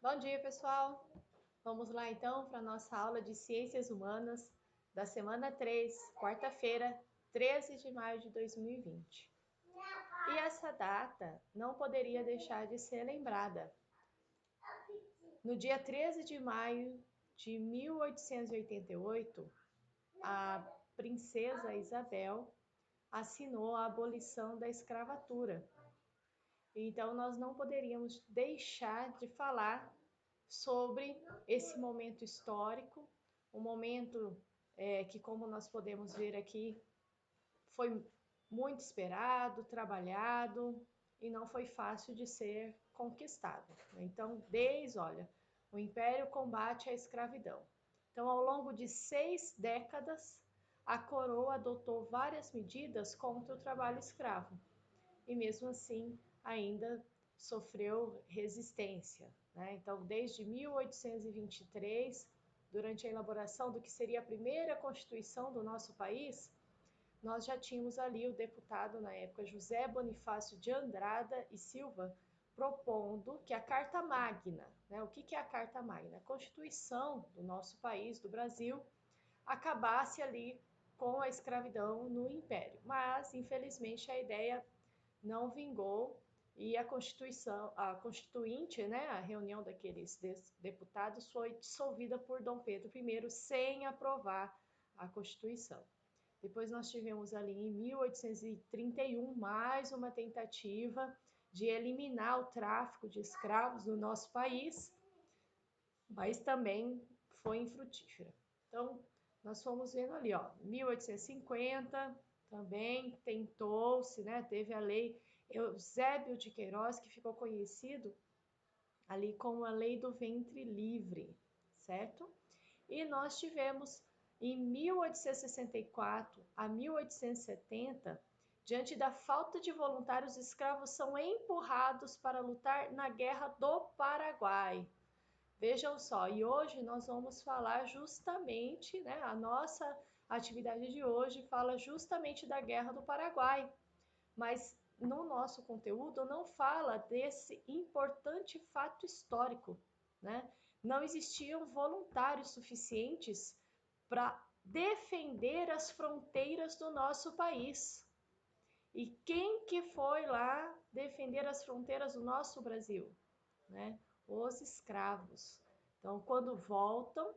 Bom dia, pessoal! Vamos lá então para a nossa aula de Ciências Humanas da semana 3, quarta-feira, 13 de maio de 2020. E essa data não poderia deixar de ser lembrada. No dia 13 de maio de 1888, a princesa Isabel assinou a abolição da escravatura. Então, nós não poderíamos deixar de falar sobre esse momento histórico, um momento que, como nós podemos ver aqui, foi muito esperado, trabalhado e não foi fácil de ser conquistado. Então, olha, o Império combate a escravidão. Então, ao longo de 6 décadas, a coroa adotou várias medidas contra o trabalho escravo e mesmo assim ainda sofreu resistência, né? Então, desde 1823, durante a elaboração do que seria a primeira Constituição do nosso país, nós já tínhamos ali o deputado na época José Bonifácio de Andrada e Silva propondo que a Carta Magna, né? O que é a Carta Magna? A Constituição do nosso país, do Brasil, acabasse ali com a escravidão no Império. Mas, infelizmente, a ideia não vingou e a Constituição, a Constituinte, né, a reunião daqueles deputados foi dissolvida por Dom Pedro I sem aprovar a Constituição. Depois nós tivemos ali em 1831 mais uma tentativa de eliminar o tráfico de escravos no nosso país, mas também foi infrutífera. Então, nós fomos vendo ali, ó, 1850 também tentou-se, né, teve a lei Eusébio de Queiroz, que ficou conhecido ali como a lei do ventre livre, certo? E nós tivemos em 1864 a 1870, diante da falta de voluntários, os escravos são empurrados para lutar na Guerra do Paraguai. Vejam só, e hoje nós vamos falar justamente, né, a nossa atividade de hoje fala justamente da Guerra do Paraguai, mas no nosso conteúdo não fala desse importante fato histórico, né? Não existiam voluntários suficientes para defender as fronteiras do nosso país. E quem que foi lá defender as fronteiras do nosso Brasil, né? Os escravos. Então, quando voltam,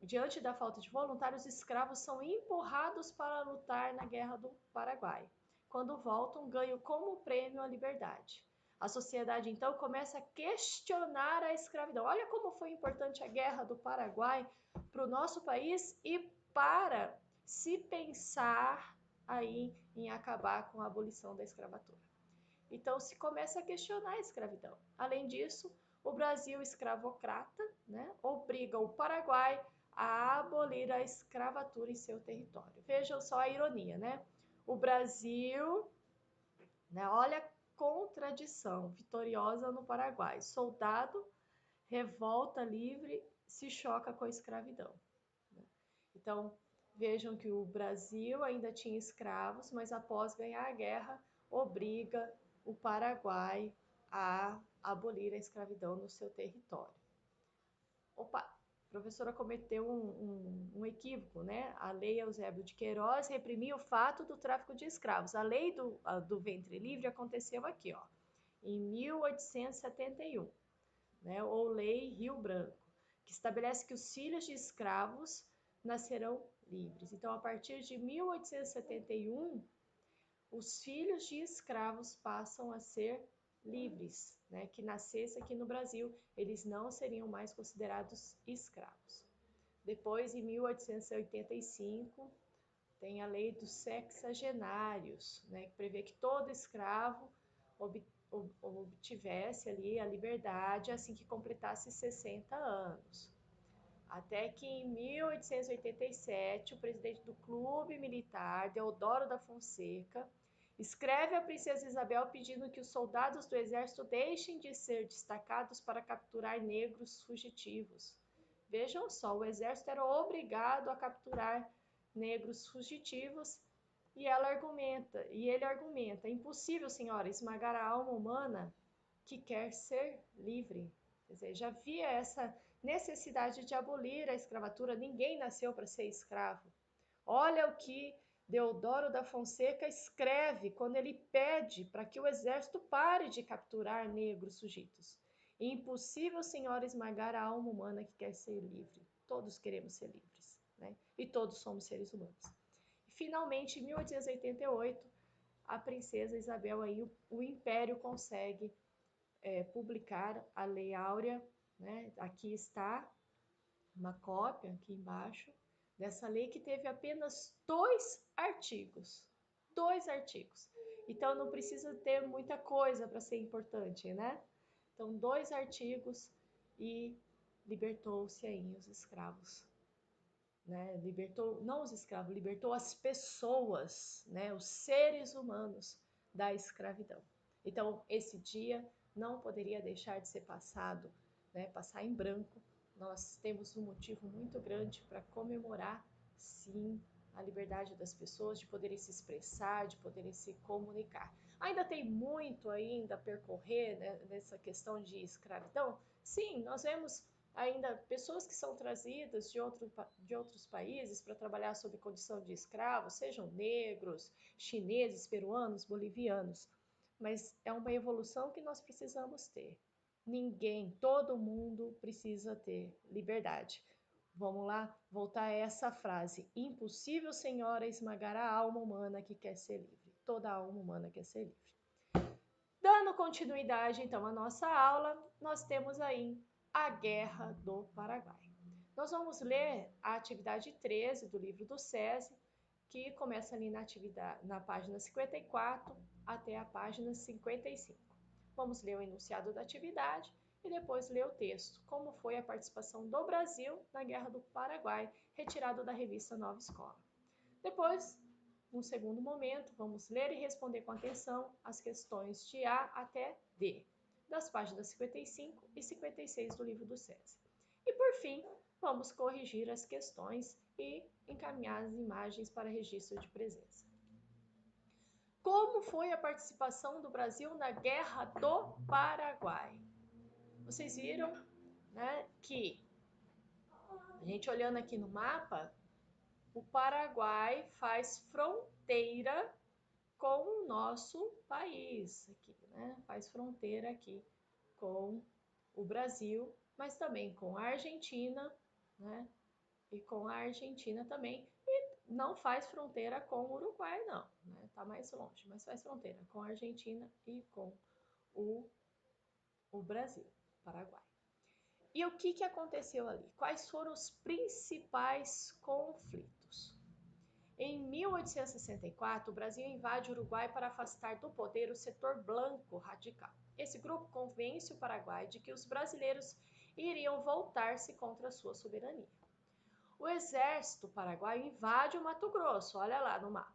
diante da falta de voluntários, os escravos são empurrados para lutar na Guerra do Paraguai. Quando voltam, ganham como prêmio a liberdade. A sociedade então começa a questionar a escravidão. Olha como foi importante a Guerra do Paraguai para o nosso país e para se pensar aí em acabar com a abolição da escravatura. Então se começa a questionar a escravidão. Além disso, o Brasil escravocrata, né, obriga o Paraguai a abolir a escravatura em seu território. Vejam só a ironia, né? O Brasil, né, olha a contradição, vitoriosa no Paraguai. Soldado, revolta livre, se choca com a escravidão. Então, vejam que o Brasil ainda tinha escravos, mas após ganhar a guerra, obriga o Paraguai a abolir a escravidão no seu território. Opa, a professora cometeu um equívoco, né? A lei Eusébio de Queiroz reprimia o fato do tráfico de escravos. A lei do ventre livre aconteceu aqui, ó, em 1871, né? Ou Lei Rio Branco, que estabelece que os filhos de escravos nascerão livres. Então, a partir de 1871, os filhos de escravos passam a ser livres, né? Que nascesse aqui no Brasil, eles não seriam mais considerados escravos. Depois, em 1885, tem a lei dos sexagenários, né? Que prevê que todo escravo obtivesse ali a liberdade assim que completasse 60 anos. Até que em 1887, o presidente do Clube Militar, Deodoro da Fonseca, escreve à princesa Isabel pedindo que os soldados do exército deixem de ser destacados para capturar negros fugitivos. Vejam só, o exército era obrigado a capturar negros fugitivos e ele argumenta, é impossível, senhora, esmagar a alma humana que quer ser livre. Quer dizer, já havia essa necessidade de abolir a escravatura, ninguém nasceu para ser escravo. Olha o que Deodoro da Fonseca escreve quando ele pede para que o exército pare de capturar negros sujeitos. Impossível, senhor, esmagar a alma humana que quer ser livre. Todos queremos ser livres, né? E todos somos seres humanos. E, finalmente, em 1888, a princesa Isabel, aí, o Império consegue publicar a Lei Áurea, né? Aqui está uma cópia, aqui embaixo, dessa lei que teve apenas 2 artigos. 2 artigos. Então não precisa ter muita coisa para ser importante, né? Então 2 artigos e libertou-se aí os escravos, né? Libertou, não os escravos, libertou as pessoas, né? Os seres humanos da escravidão. Então esse dia não poderia deixar de ser passado, né? Passar em branco. Nós temos um motivo muito grande para comemorar, sim, a liberdade das pessoas de poderem se expressar, de poderem se comunicar. Ainda tem muito ainda a percorrer, né, nessa questão de escravidão? Sim, nós vemos ainda pessoas que são trazidas de outros países para trabalhar sob condição de escravos, sejam negros, chineses, peruanos, bolivianos. Mas é uma evolução que nós precisamos ter. Ninguém, todo mundo precisa ter liberdade. Vamos lá, voltar a essa frase. Impossível, senhora, esmagar a alma humana que quer ser livre. Toda alma humana quer ser livre. Dando continuidade, então, à nossa aula, nós temos aí a Guerra do Paraguai. Nós vamos ler a atividade 13 do livro do SESI, que começa ali na página 54 até a página 55. Vamos ler o enunciado da atividade e depois ler o texto, como foi a participação do Brasil na Guerra do Paraguai, retirado da revista Nova Escola. Depois, num segundo momento, vamos ler e responder com atenção as questões de A até D, das páginas 55 e 56 do livro do SESI. E, por fim, vamos corrigir as questões e encaminhar as imagens para registro de presença. Como foi a participação do Brasil na Guerra do Paraguai? Vocês viram, né, que a gente olhando aqui no mapa, o Paraguai faz fronteira com o nosso país aqui, né? Faz fronteira aqui com o Brasil, mas também com a Argentina, né? E com a Argentina também. E não faz fronteira com o Uruguai, não, né? Tá mais longe, mas faz fronteira com a Argentina e com o Brasil, Paraguai. E o que aconteceu ali? Quais foram os principais conflitos? Em 1864, o Brasil invade o Uruguai para afastar do poder o setor branco radical. Esse grupo convence o Paraguai de que os brasileiros iriam voltar-se contra a sua soberania. O exército paraguaio invade o Mato Grosso, olha lá no mapa,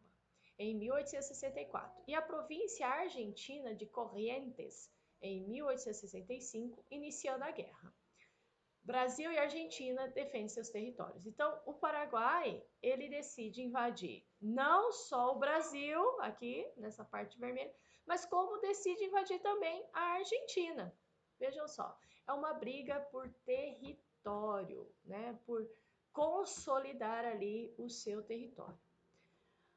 em 1864, e a província argentina de Corrientes, em 1865, iniciando a guerra. Brasil e Argentina defendem seus territórios. Então, o Paraguai, ele decide invadir não só o Brasil, aqui nessa parte vermelha, mas como decide invadir também a Argentina. Vejam só, é uma briga por território, né? Por consolidar ali o seu território.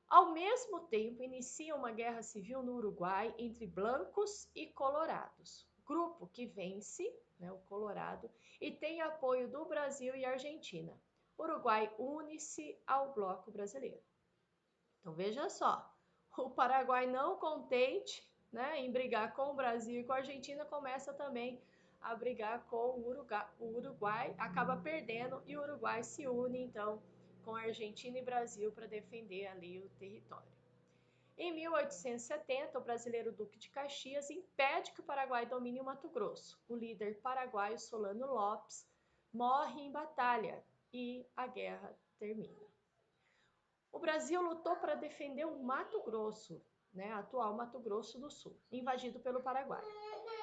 Ao mesmo tempo, inicia uma guerra civil no Uruguai entre brancos e colorados. Grupo que vence, né, o Colorado, e tem apoio do Brasil e Argentina. O Uruguai une-se ao bloco brasileiro. Então veja só, o Paraguai não contente, né, em brigar com o Brasil e com a Argentina, começa também a brigar com o Uruguai, acaba perdendo e o Uruguai se une então com a Argentina e Brasil para defender ali o território. Em 1870, o brasileiro Duque de Caxias impede que o Paraguai domine o Mato Grosso. O líder paraguaio Solano Lopes morre em batalha e a guerra termina. O Brasil lutou para defender o Mato Grosso, né, atual Mato Grosso do Sul, invadido pelo Paraguai.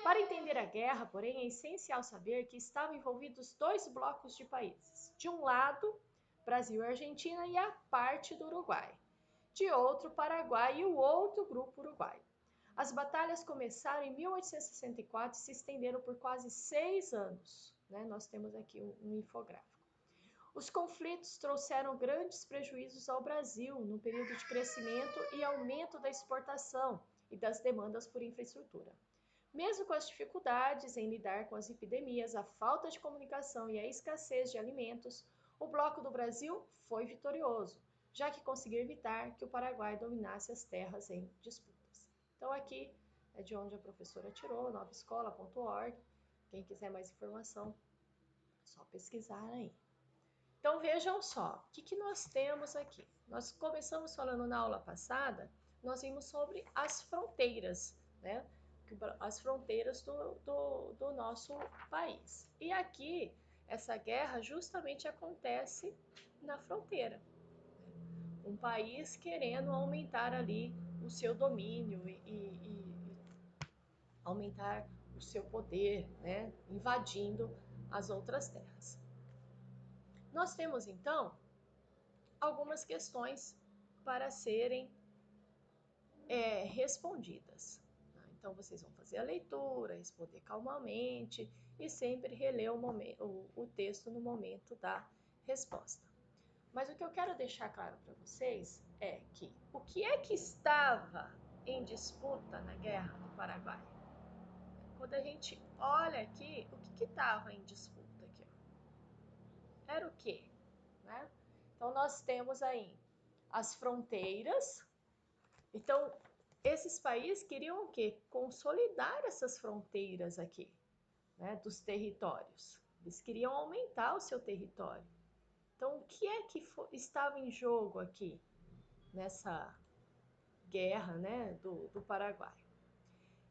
Para entender a guerra, porém, é essencial saber que estavam envolvidos 2 blocos de países. De um lado, Brasil e Argentina e a parte do Uruguai. De outro, Paraguai e o outro grupo uruguaio. As batalhas começaram em 1864 e se estenderam por quase 6 anos. Né? Nós temos aqui um infográfico. Os conflitos trouxeram grandes prejuízos ao Brasil no período de crescimento e aumento da exportação e das demandas por infraestrutura. Mesmo com as dificuldades em lidar com as epidemias, a falta de comunicação e a escassez de alimentos, o Bloco do Brasil foi vitorioso, já que conseguiu evitar que o Paraguai dominasse as terras em disputas. Então aqui é de onde a professora tirou, novaescola.org. Quem quiser mais informação, é só pesquisar aí. Então vejam só, o que nós temos aqui? Nós começamos falando na aula passada, nós vimos sobre as fronteiras, né? As fronteiras do nosso país. E aqui, essa guerra justamente acontece na fronteira. Um país querendo aumentar ali o seu domínio e aumentar o seu poder, né? Invadindo as outras terras. Nós temos, então, algumas questões para serem respondidas. Então, vocês vão fazer a leitura, responder calmamente e sempre reler o texto no momento da resposta. Mas o que eu quero deixar claro para vocês é que o que é que estava em disputa na Guerra do Paraguai? Quando a gente olha aqui, o que estava em disputa aqui? Era o quê? Né? Então, nós temos aí as fronteiras. Então, esses países queriam o quê? Consolidar essas fronteiras aqui, né, dos territórios. Eles queriam aumentar o seu território. Então, o que é que estava em jogo aqui nessa guerra, né, do Paraguai?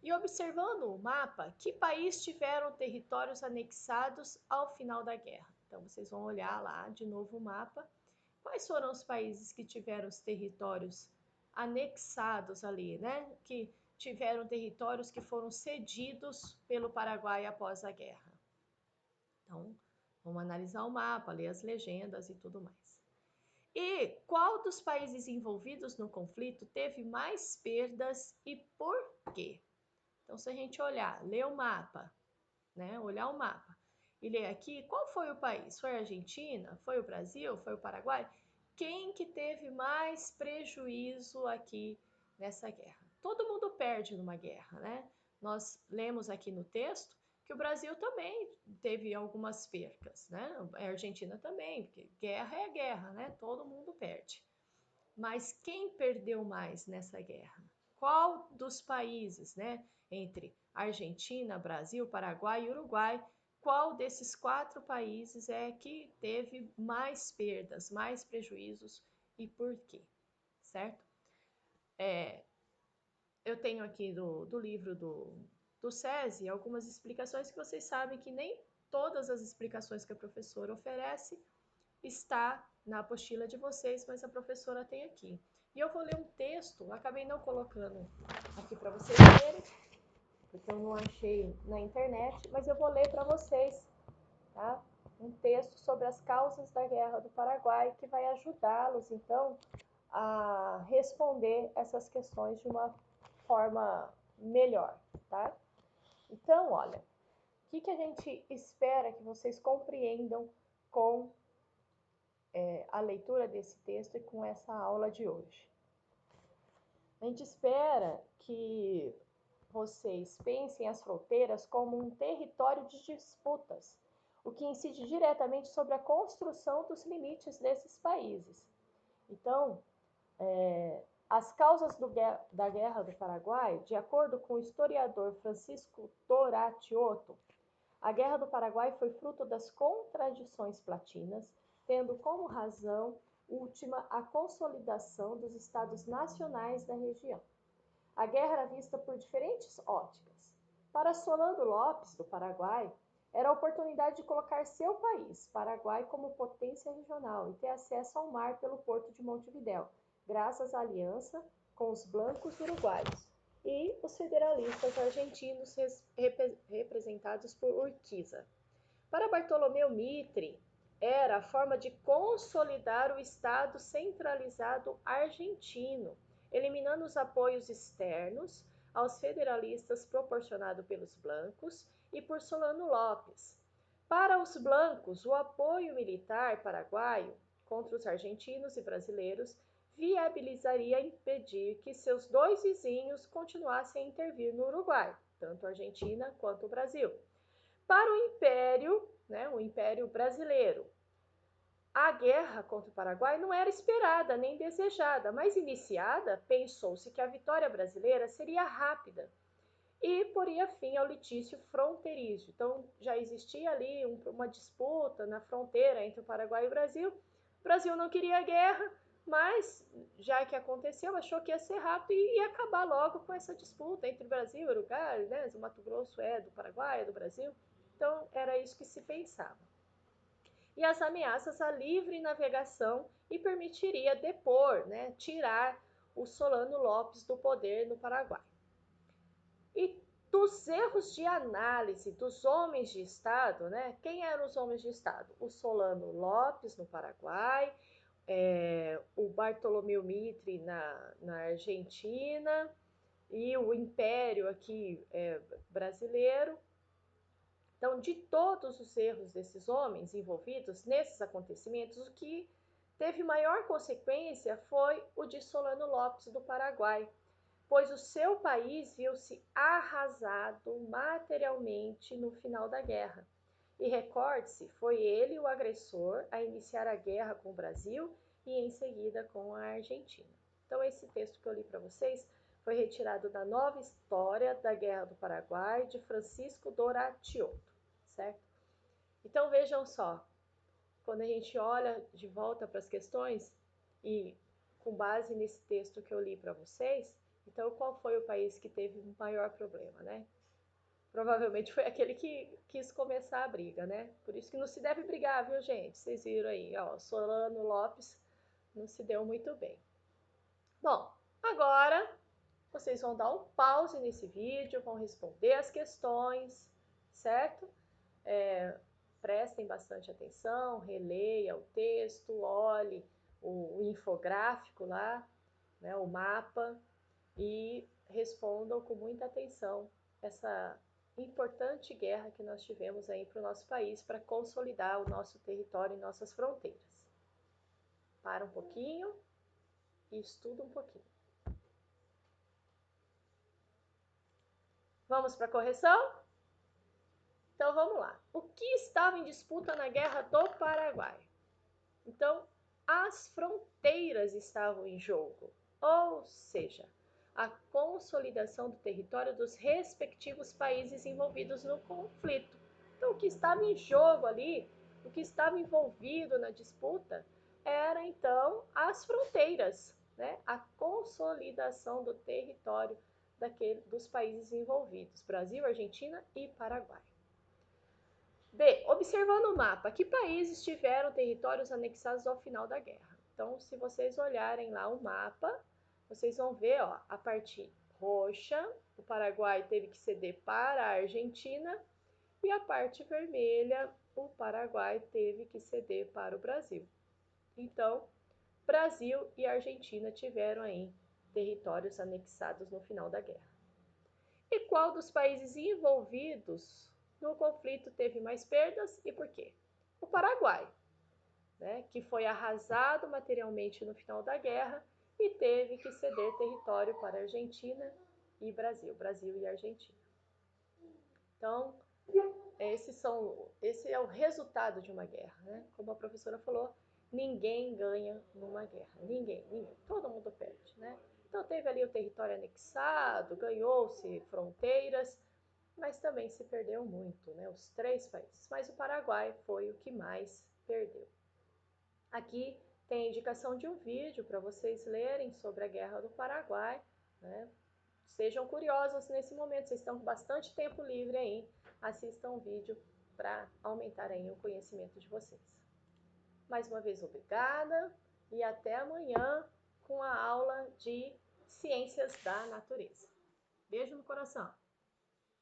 E observando o mapa, que países tiveram territórios anexados ao final da guerra? Então, vocês vão olhar lá de novo o mapa. Quais foram os países que tiveram os territórios anexados ali, né? Que tiveram territórios que foram cedidos pelo Paraguai após a guerra. Então, vamos analisar o mapa, ler as legendas e tudo mais. E qual dos países envolvidos no conflito teve mais perdas e por quê? Então, se a gente olhar, ler o mapa, né? Olhar o mapa e ler aqui, qual foi o país? Foi a Argentina? Foi o Brasil? Foi o Paraguai? Quem que teve mais prejuízo aqui nessa guerra? Todo mundo perde numa guerra, né? Nós lemos aqui no texto que o Brasil também teve algumas percas, né? A Argentina também, porque guerra é guerra, né? Todo mundo perde. Mas quem perdeu mais nessa guerra? Qual dos países, né? Entre Argentina, Brasil, Paraguai e Uruguai, qual desses 4 países é que teve mais perdas, mais prejuízos e por quê? Certo? Eu tenho aqui do livro do SESI algumas explicações que vocês sabem que nem todas as explicações que a professora oferece está na apostila de vocês, mas a professora tem aqui. E eu vou ler um texto, acabei não colocando aqui para vocês lerem, porque eu não achei na internet, mas eu vou ler para vocês, tá? Um texto sobre as causas da Guerra do Paraguai, que vai ajudá-los, então, a responder essas questões de uma forma melhor, tá? Então, olha, o que a gente espera que vocês compreendam com a leitura desse texto e com essa aula de hoje? A gente espera que vocês pensem as fronteiras como um território de disputas, o que incide diretamente sobre a construção dos limites desses países. Então, as causas da Guerra do Paraguai, de acordo com o historiador Francisco Toratiotto, a Guerra do Paraguai foi fruto das contradições platinas, tendo como razão última a consolidação dos estados nacionais da região. A guerra era vista por diferentes óticas. Para Solano Lopes, do Paraguai, era a oportunidade de colocar seu país, Paraguai, como potência regional e ter acesso ao mar pelo porto de Montevidéu, graças à aliança com os blancos uruguaios e os federalistas argentinos representados por Urquiza. Para Bartolomeu Mitre, era a forma de consolidar o Estado centralizado argentino, eliminando os apoios externos aos federalistas proporcionado pelos brancos e por Solano Lopes. Para os brancos, o apoio militar paraguaio contra os argentinos e brasileiros viabilizaria impedir que seus dois vizinhos continuassem a intervir no Uruguai, tanto a Argentina quanto o Brasil. Para o Império Brasileiro, a guerra contra o Paraguai não era esperada nem desejada, mas iniciada, pensou-se que a vitória brasileira seria rápida e poria fim ao litígio fronteiriço. Então, já existia ali uma disputa na fronteira entre o Paraguai e o Brasil. O Brasil não queria guerra, mas, já que aconteceu, achou que ia ser rápido e ia acabar logo com essa disputa entre o Brasil e o Uruguai, né? O Mato Grosso é do Paraguai, é do Brasil. Então, era isso que se pensava. E as ameaças à livre navegação e permitiria depor, né, tirar o Solano Lopes do poder no Paraguai. E dos erros de análise dos homens de Estado, né? Quem eram os homens de Estado? O Solano Lopes no Paraguai, o Bartolomeu Mitre na Argentina e o Império aqui brasileiro. Então, de todos os erros desses homens envolvidos nesses acontecimentos, o que teve maior consequência foi o de Solano Lopes do Paraguai, pois o seu país viu-se arrasado materialmente no final da guerra. E recorde-se, foi ele o agressor a iniciar a guerra com o Brasil e em seguida com a Argentina. Então, esse texto que eu li para vocês foi retirado da Nova História da Guerra do Paraguai, de Francisco Doratiotto, certo? Então, vejam só, quando a gente olha de volta para as questões e com base nesse texto que eu li para vocês, então qual foi o país que teve o maior problema, né? Provavelmente foi aquele que quis começar a briga, né? Por isso que não se deve brigar, viu, gente? Vocês viram aí, ó, Solano Lopes não se deu muito bem. Bom, agora vocês vão dar um pause nesse vídeo, vão responder as questões, certo? Prestem bastante atenção, releia o texto, olhe o infográfico lá, né, o mapa, e respondam com muita atenção essa importante guerra que nós tivemos aí para o nosso país, para consolidar o nosso território e nossas fronteiras. Para um pouquinho e estuda um pouquinho. Vamos para a correção? Então vamos lá. O que estava em disputa na Guerra do Paraguai? Então, as fronteiras estavam em jogo, ou seja, a consolidação do território dos respectivos países envolvidos no conflito. Então, o que estava em jogo ali, o que estava envolvido na disputa, era então as fronteiras, né? A consolidação do território dos países envolvidos, Brasil, Argentina e Paraguai. B. Observando o mapa, que países tiveram territórios anexados ao final da guerra? Então, se vocês olharem lá o mapa, vocês vão ver, ó, a parte roxa, o Paraguai teve que ceder para a Argentina, e a parte vermelha, o Paraguai teve que ceder para o Brasil. Então, Brasil e Argentina tiveram aí territórios anexados no final da guerra. E qual dos países envolvidos no conflito teve mais perdas e por quê? O Paraguai, né, que foi arrasado materialmente no final da guerra e teve que ceder território para a Argentina e Brasil e Argentina. Então, esse é o resultado de uma guerra, né? Como a professora falou, ninguém ganha numa guerra, ninguém, todo mundo perde, né? Então teve ali o território anexado, ganhou-se fronteiras, mas também se perdeu muito, né? Os três países, mas o Paraguai foi o que mais perdeu. Aqui tem a indicação de um vídeo para vocês lerem sobre a Guerra do Paraguai, né? Sejam curiosos nesse momento, vocês estão com bastante tempo livre aí, assistam o vídeo para aumentar aí o conhecimento de vocês. Mais uma vez, obrigada e até amanhã com a aula de Ciências da Natureza. Beijo no coração!